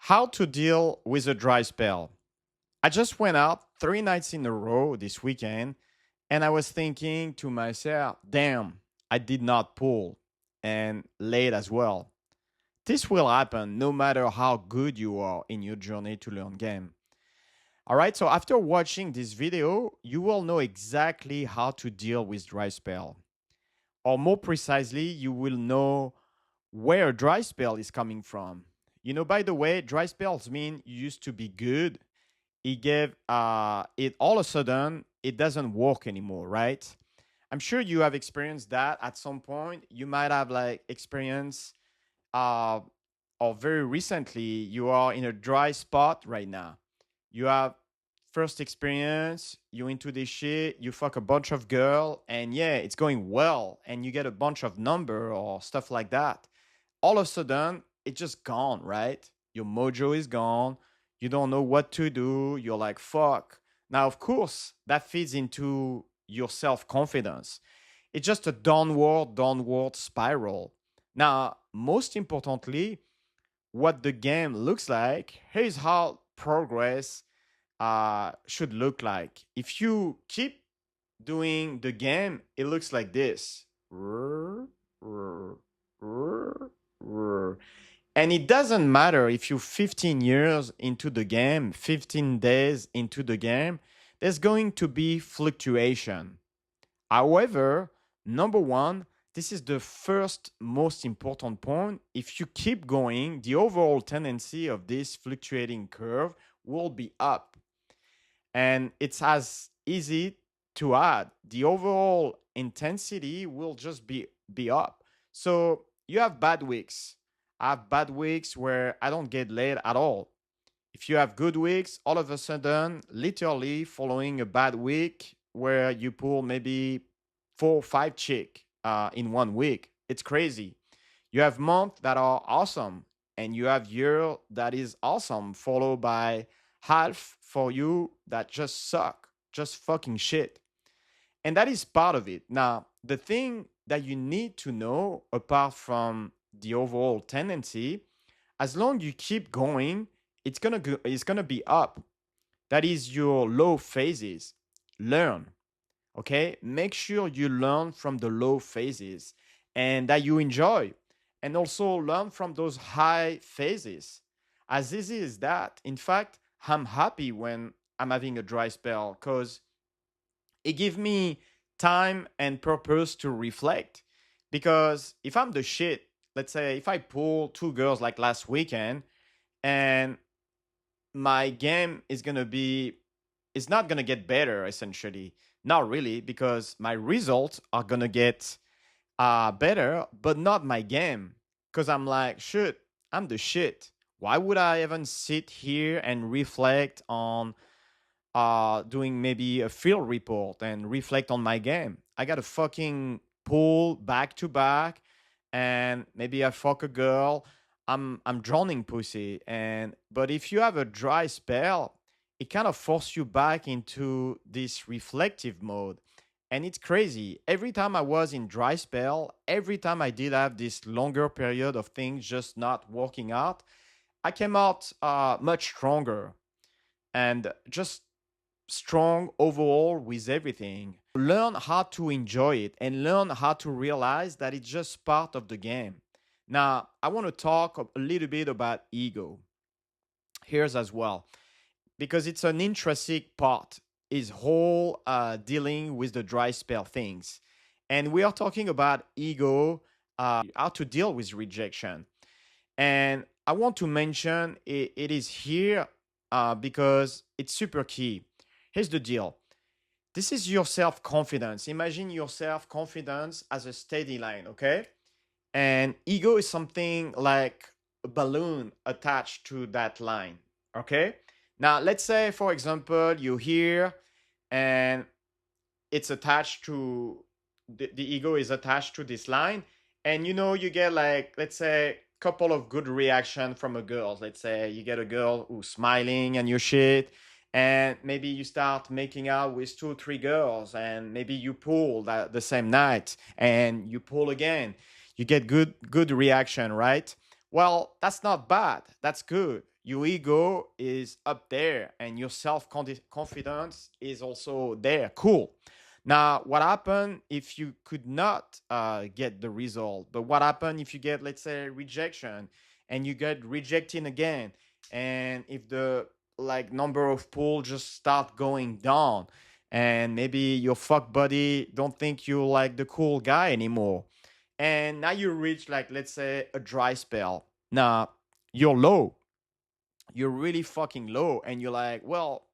How to deal with a dry spell. I just went out 3 nights in a row this weekend and I was thinking to myself, damn, I did not pull and late as well. This will happen no matter how good you are in your journey to learn game. All right, so after watching this video, you will know exactly how to deal with dry spell. Or more precisely, you will know where a dry spell is coming from. By the way, dry spells mean you used to be good. It gave it all of a sudden it doesn't work anymore, right? I'm sure you have experienced that at some point. You might have like experienced uh or very recently you are in a dry spot right now. You have first experience, you into this shit, you fuck a bunch of girl, and yeah, it's going well, and you get a bunch of number or stuff like that. All of a sudden, it's just gone, right? Your mojo is gone. You don't know what to do. You're like, fuck. Now, of course, that feeds into your self confidence. It's just a downward spiral. Now, most importantly, what the game looks like, here's how progress should look like. If you keep doing the game, it looks like this. And it doesn't matter if you're 15 years into the game, 15 days into the game, there's going to be fluctuation. However, number one, this is the first most important point. If you keep going, the overall tendency of this fluctuating curve will be up. And it's as easy to add. The overall intensity will just be up. So you have bad weeks. I have bad weeks where I don't get laid at all. If you have good weeks, all of a sudden, literally following a bad week where you pull maybe 4 or 5 chick in 1 week, it's crazy. You have months that are awesome, and you have year that is awesome, followed by half for you that just suck, just fucking shit. And that is part of it. Now, the thing that you need to know, apart from the overall tendency, as long you keep going, it's gonna be up. That is your low phases. Learn, okay? Make sure you learn from the low phases and that you enjoy, and also learn from those high phases. As easy as that. In fact, I'm happy when I'm having a dry spell because it gives me time and purpose to reflect. Because if I'm the shit, let's say if I pull 2 girls like last weekend, and my game is gonna be, it's not gonna get better essentially. Not really, because my results are gonna get better, but not my game. Because I'm like, shit, I'm the shit. Why would I even sit here and reflect on doing maybe a field report and reflect on my game? I got to fucking pull back to back, and maybe I fuck a girl. I'm drowning pussy, and but if you have a dry spell, it kind of forces you back into this reflective mode. And it's crazy. Every time I was in dry spell, every time I did have this longer period of things just not working out, I came out much stronger and just strong overall with everything. Learn how to enjoy it and learn how to realize that it's just part of the game. Now, I want to talk a little bit about ego. Here's as well, because it's an intrinsic part, is whole dealing with the dry spell things. And we are talking about ego, how to deal with rejection. And I want to mention it is here because it's super key. Here's the deal. This is your self confidence. Imagine your self confidence as a steady line, okay? And ego is something like a balloon attached to that line, okay? Now, let's say, for example, you're here and it's attached to the ego is attached to this line, and you get like, let's say, couple of good reaction from a girl. Let's say you get a girl who's smiling and your shit, and maybe you start making out with 2 or 3 girls, and maybe you pull the same night and you pull again. You get good reaction, right? Well, that's not bad, that's good. Your ego is up there and your self confidence is also there. Cool. Now, what happened if you could not get the result? But what happened if you get, let's say, rejection and you get rejected again? And if the like number of pull just start going down and maybe your fuck buddy don't think you like the cool guy anymore. And now you reach like, let's say, a dry spell. Now you're low, you're really fucking low, and you're like, well,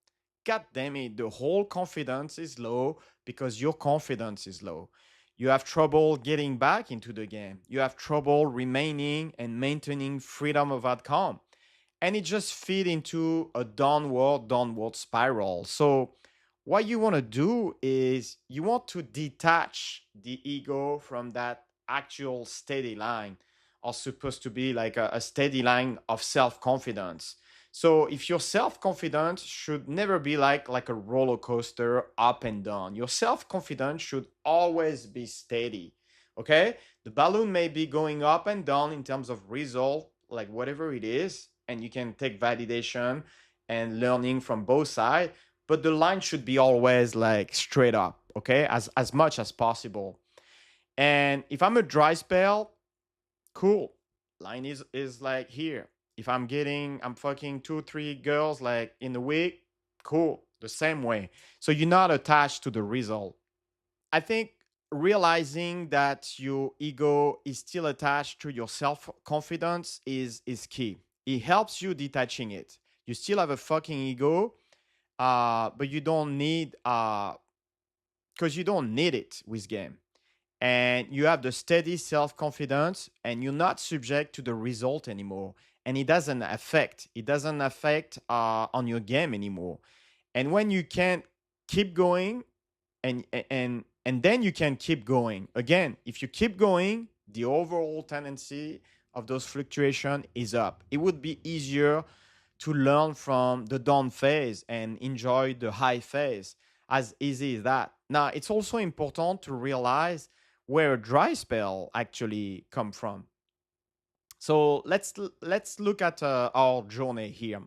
god damn it, the whole confidence is low because your confidence is low. You have trouble getting back into the game, you have trouble remaining and maintaining freedom of outcome, and it just feed into a downward spiral. So what you want to do is you want to detach the ego from that actual steady line, or supposed to be like a steady line of self-confidence. So if your self-confidence should never be like a roller coaster up and down, your self-confidence should always be steady. Okay, the balloon may be going up and down in terms of result, like whatever it is, and you can take validation and learning from both sides, but the line should be always like straight up, okay, as much as possible. And if I'm a dry spell, cool, line is like here. If I'm fucking 2 3 girls like in a week, cool, the same way. So you're not attached to the result. I think realizing that your ego is still attached to your self confidence is key. It helps you detaching it. You still have a fucking ego, but you don't need because you don't need it with game, and you have the steady self confidence, and you're not subject to the result anymore, and it doesn't affect on your game anymore. And when you can keep going, and then you can keep going again, if you keep going, the overall tendency of those fluctuation is up. It would be easier to learn from the down phase and enjoy the high phase, as easy as that. Now it's also important to realize where a dry spell actually come from. So let's look at our journey here.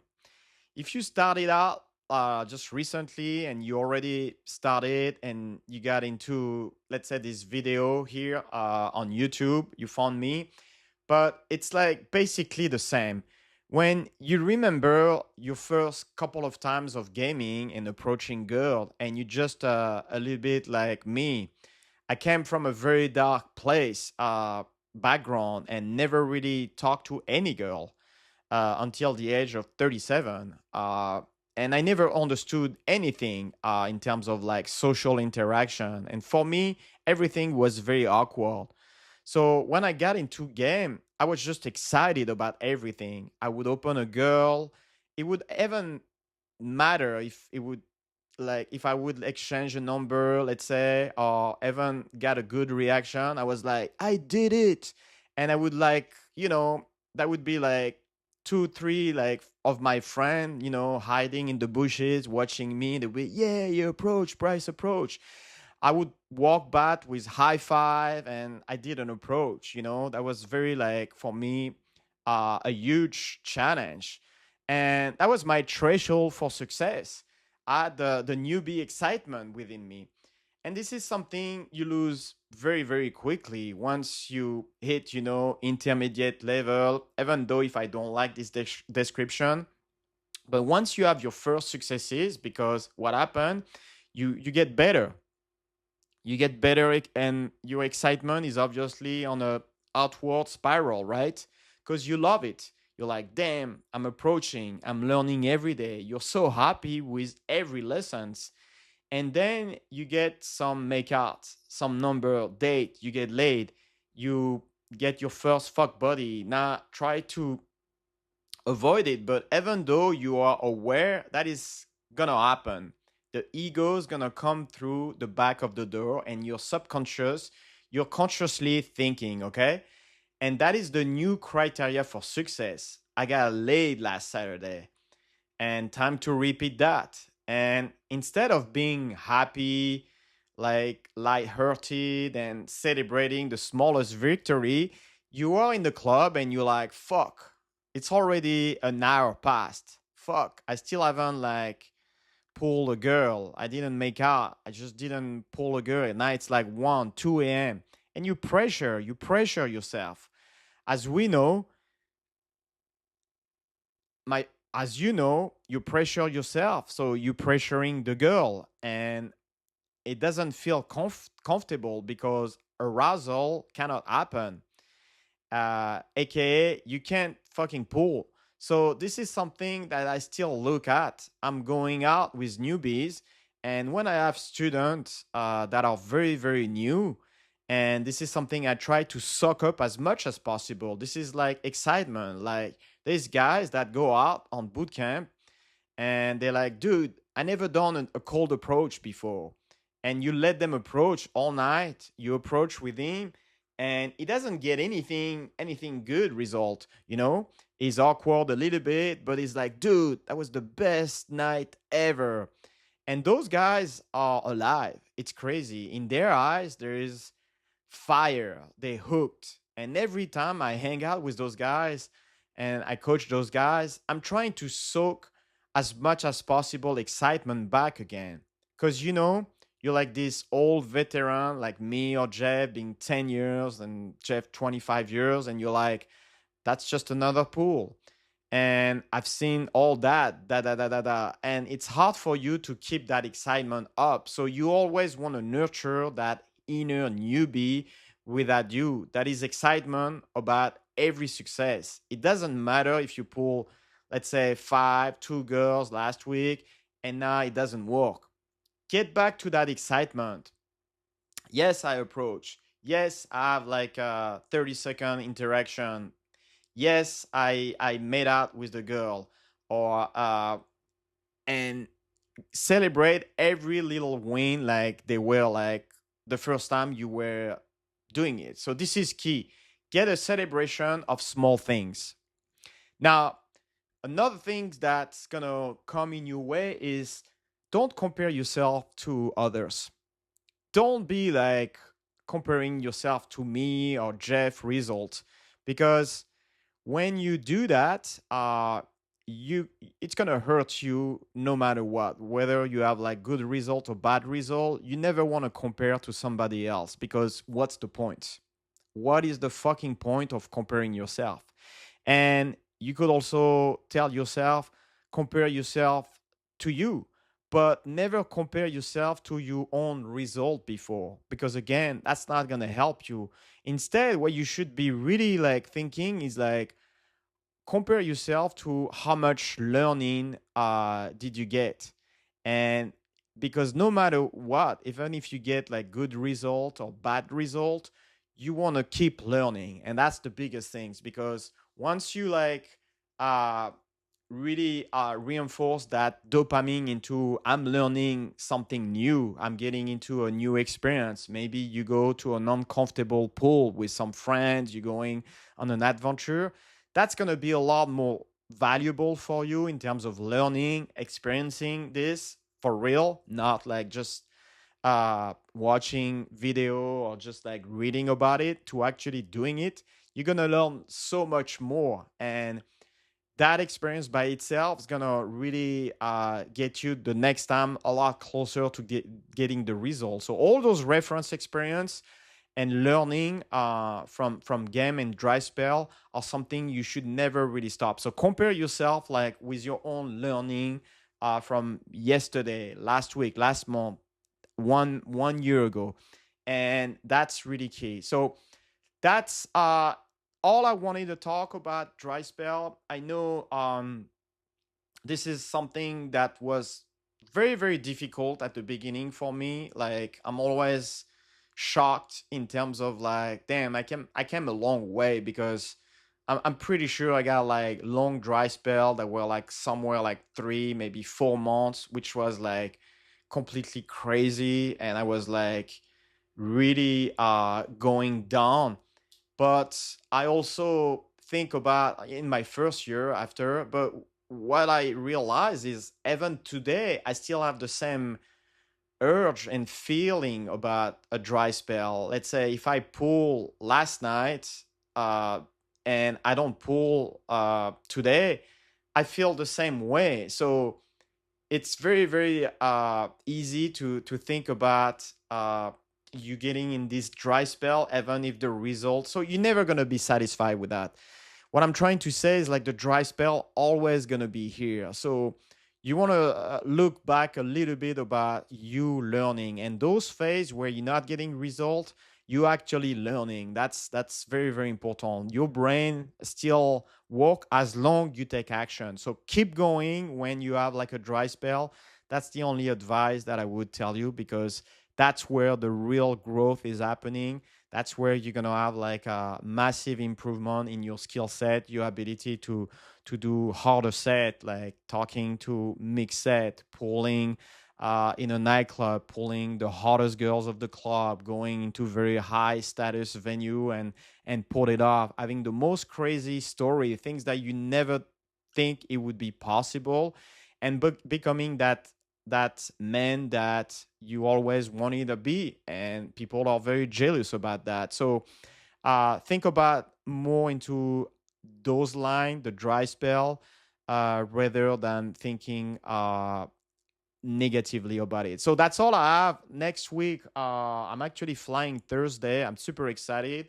If you started out just recently and you already started and you got into, let's say, this video here on YouTube, you found me, but it's like basically the same. When you remember your first couple of times of gaming and approaching girl, and you just a little bit like me, I came from a very dark place, background, and never really talked to any girl until the age of 37. And I never understood anything in terms of like social interaction. And for me, everything was very awkward. So when I got into game, I was just excited about everything. I would open a girl. It would even matter if it would like if I would exchange a number, let's say, or even got a good reaction. I was like, I did it. And I would like, that would be like 2 3 like of my friend, hiding in the bushes watching me. They'd be, yeah, you approach, Bryce approach. I would walk back with high five, and I did an approach. That was very like for me a huge challenge, and that was my threshold for success. I had the newbie excitement within me, and this is something you lose very very quickly once you hit intermediate level. Even though if I don't like this description, but once you have your first successes, because what happened, you get better, and your excitement is obviously on a outward spiral, right? Because you love it. You're like, damn, I'm approaching, I'm learning every day. You're so happy with every lessons. And then you get some make out, some number date, you get laid, you get your first fuck buddy. Now try to avoid it, but even though you are aware that is gonna happen, the ego is gonna come through the back of the door, and your subconscious, you're consciously thinking, okay, and that is the new criteria for success. I got laid last Saturday, and time to repeat that. And instead of being happy, like lighthearted and celebrating the smallest victory, you are in the club and you're like, fuck. It's already an hour past. Fuck, I still haven't like pulled a girl. I didn't make out. I just didn't pull a girl. Now it's like 1, 2 a.m. And you pressure yourself. As we know, my as you know, you pressure yourself. So you pressuring the girl and it doesn't feel comfortable because arousal cannot happen, aka you can't fucking pull. So this is something that I still look at. I'm going out with newbies, and when I have students that are very very new, and this is something I try to soak up as much as possible. This is like excitement. Like there's guys that go out on boot camp and they're like, dude, I never done a cold approach before. And you let them approach all night. You approach with him, and he doesn't get anything good result. He's awkward a little bit, but he's like, dude, that was the best night ever. And those guys are alive. It's crazy. In their eyes, there is fire. They hooked. And every time I hang out with those guys and I coach those guys, I'm trying to soak as much as possible excitement back again. Because you're like this old veteran like me or Jeff being 10 years and Jeff 25 years, and you're like, that's just another pool. And I've seen all that, da da da da da. And it's hard for you to keep that excitement up. So you always want to nurture that inner newbie without you. That is excitement about every success. It doesn't matter if you pull, let's say, five, two girls last week, and now it doesn't work. Get back to that excitement. Yes, I approach. Yes, I have like a 30-second interaction. Yes, I made out with the girl, or and celebrate every little win like they were like the first time you were doing it. So this is key. Get a celebration of small things. Now, another thing that's gonna come in your way is don't compare yourself to others. Don't be like comparing yourself to me or Jeff results, because when you do that, you it's gonna hurt you no matter what. Whether you have like good result or bad result, you never want to compare to somebody else, because what's the point? What is the fucking point of comparing yourself? And you could also tell yourself, compare yourself to you, but never compare yourself to your own result before, because again, that's not gonna help you. Instead, what you should be really like thinking is like, compare yourself to how much learning did you get. And because no matter what, even if you get like good result or bad result, you want to keep learning, and that's the biggest things. Because once you like uh really reinforce that dopamine into, I'm learning something new, I'm getting into a new experience, maybe you go to an uncomfortable pool with some friends, you're going on an adventure, that's going to be a lot more valuable for you in terms of learning, experiencing this for real, not like just watching video or just like reading about it, to actually doing it. You're going to learn so much more. And that experience by itself is gonna really get you the next time a lot closer to getting the result. So all those reference experience and learning from game and dry spell are something you should never really stop. So compare yourself like with your own learning from yesterday, last week, last month, one year ago, and that's really key. So that's all I wanted to talk about dry spell. I know this is something that was very very difficult at the beginning for me. Like I'm always shocked in terms of like, damn, I came a long way, because I'm pretty sure I got like long dry spell that were like somewhere like 3 maybe 4 months, which was like completely crazy, and I was like really going down. But I also think about in my first year after, but what I realize is even today I still have the same urge and feeling about a dry spell. Let's say if I pull last night, uh and I don't pull today, I feel the same way. So it's very very easy to think about you getting in this dry spell even if the result, so you're never going to be satisfied with that. What I'm trying to say is like the dry spell always going to be here. So you want to look back a little bit about you learning, and those phase where you're not getting result, you actually learning. That's very very important. Your brain still work as long you take action. So keep going when you have like a dry spell. That's the only advice that I would tell you, because that's where the real growth is happening. That's where you're gonna have like a massive improvement in your skill set, your ability to do harder set, like talking to mix set, pulling in a nightclub, pulling the hottest girls of the club, going into very high status venue and pull it off, having the most crazy story, things that you never think it would be possible, and becoming that man that you always wanted to be, and people are very jealous about that. So think about more into those lines, the dry spell, rather than thinking negatively about it. So that's all I have. Next week, I'm actually flying Thursday. I'm super excited.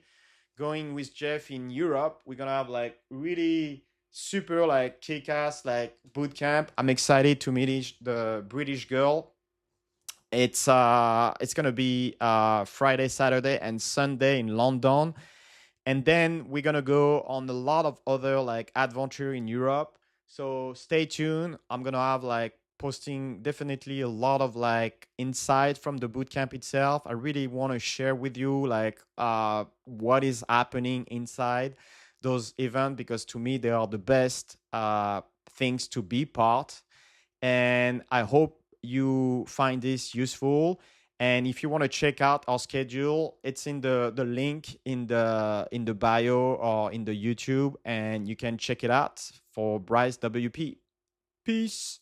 Going with Jeff in Europe. We're gonna have like really super like kick-ass like boot camp. I'm excited to meet the British girl. It's gonna be Friday, Saturday, and Sunday in London, and then we're gonna go on a lot of other like adventure in Europe. So stay tuned. I'm gonna have like posting definitely a lot of like insight from the bootcamp itself. I really want to share with you like what is happening inside those events, because to me they are the best things to be part. And I hope you find this useful. And if you want to check out our schedule, it's in the link in the bio or in the YouTube, and you can check it out for Bryce WP. Peace.